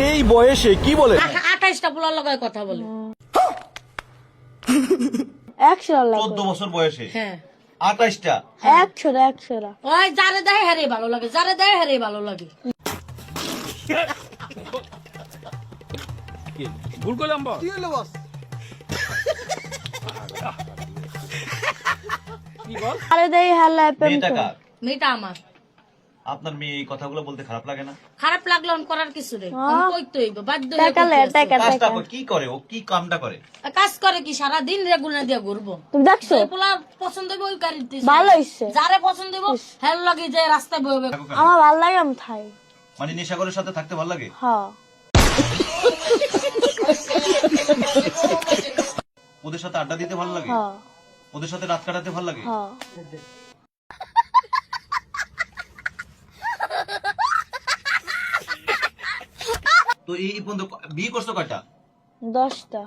এই বয়সে কি বলে? 28টা পোলার লগায় কথা বলে। 14 বছর বয়সে হ্যাঁ 28টা 100 ওই যারে দেয় হারে ভালো লাগে, যারে দেয় হারে ভালো লাগে। ভুল করলাম বস। কি হলো বস? কি বল? আরে দেই হাল্লা প্রেম মেয়েটা করে। কার? মেয়েটা আমার। আপনার মেয়ে এই কথাগুলো বলতে খারাপ লাগে না? খারাপ লাগলো করার কিছু নেই, হ্যাঁ। আমি কইতে হইব, বাধ্য হয়ে টাকা লে কইতে টাকা আছে। কাজটা টাকা কি করে? ও কি কামটা করে? কাজ করে কি সারা দিন রেগুলার দিয়া ঘুরবো। তুমি দেখছো যে পোলা পছন্দ হইব ওই গাড়িতে ভালো হইছে যারে পছন্দ হইব হেল লাগে যে রাস্তায় বইবে। আমার ভালো লাগে আমি থাই মানে নেশাখোরের সাথে থাকতে ভালো লাগে? হ্যাঁ ওদের সাথে আড্ডা দিতে ভালো লাগে? হ্যাঁ ওদের সাথে রাত কাটাতে ভালো লাগে? হ্যাঁ তো এই পর্যন্ত বিয়ে করছো কয়টা? 10টা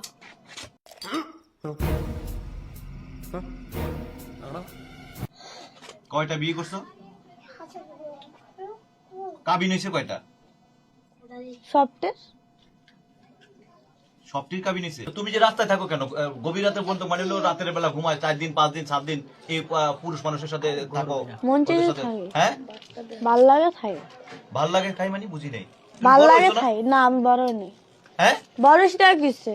কয়টা বিয়ে করছো? কাবিন হয়েছে কয়টা? সবটে সবটির কাবিন হয়েছে। তুমি যে রাস্তায় থাকো কেন? গভীর রাতে পর্যন্ত মানে হলো রাতের বেলা ঘুমায় 4 দিন 5 দিন 7 দিন এই পুরুষ মানুষের সাথে থাকো? মন ওদের চেয়ে সাথে- থাকে হ্যাঁ ভালো লাগে থাই ভাল লাগে খাই মানে বুঝি নাই। তুমি ভালো বড় লাগে হইছো না? থাই না আমি বড় নেই হ্যাঁ বড় সেটা কিসে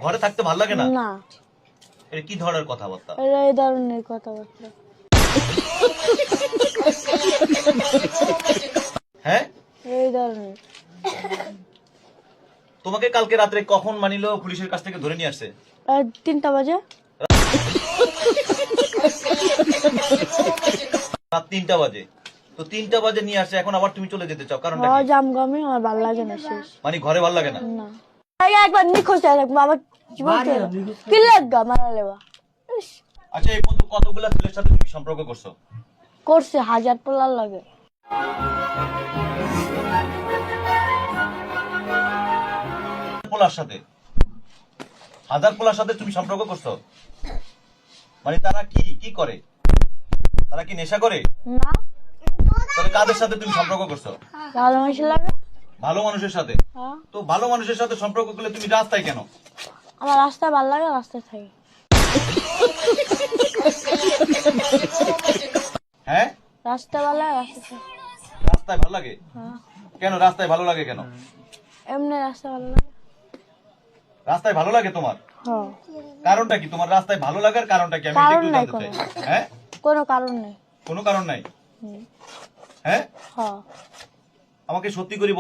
ঘরে থাকতে ভাল লাগে না? না এটা কি ধরনের কথাবার্তা? এটা এই ধরনের কথাবার্তা হ্যাঁ এই ধরনের তোমাকে কালকে রাত্রে কখন মানিলো পুলিশের কাছ থেকে ধরে নিয়ে আসছে? 3টা বাজে রাত 3টা বাজে। তো 3টা বাজে নিয়ে আসছে, এখন আবার তুমি চলে যেতে চাও, কারণটা কি? জাম গামে আমার ভালো লাগে না শেষ মানে ঘরে ভাল লাগে না? না আগে একবার নিখোঁজ হয়ে থাকবো আবার কি বলতে কি লাগা মারা লেবা ইস, আচ্ছা এই পর্যন্ত কতগুলা ছেলের সাথে তুমি সম্পর্ক করছো? করছে 1000 পোলার লাগে পোলার সাথে 1000 পোলার সাথে তুমি সম্পর্ক করছো? মানে তারা কি কি করে? তারা কি নেশা করে? না তাহলে কাদের সাথে তুমি সম্পর্ক করছো? ভালো মানুষ লাগে ভালো মানুষের সাথে। হ্যাঁ তো ভালো মানুষের সাথে সম্পর্ক করলে তুমি রাস্তায় কেন? আমার রাস্তা ভালো লাগে রাস্তায় থাকি হ্যাঁ রাস্তা ভালো লাগে রাস্তায় থাকি রাস্তায় ভালো লাগে? হ্যাঁ কেন রাস্তায় ভালো লাগে কেন? এমনি রাস্তা ভালো লাগে রাস্তায় ভালো লাগে তোমার? হ্যাঁ কারণটা কি? তোমার রাস্তায় ভালো লাগার কারণটা কি? আমি কারণ একটু নাই জানতে চাই। হ্যাঁ কোনো কারণ নেই কোনো কারণ নাই? হুম, হ্যাঁ হ্যাঁ আমাকে সত্যি করে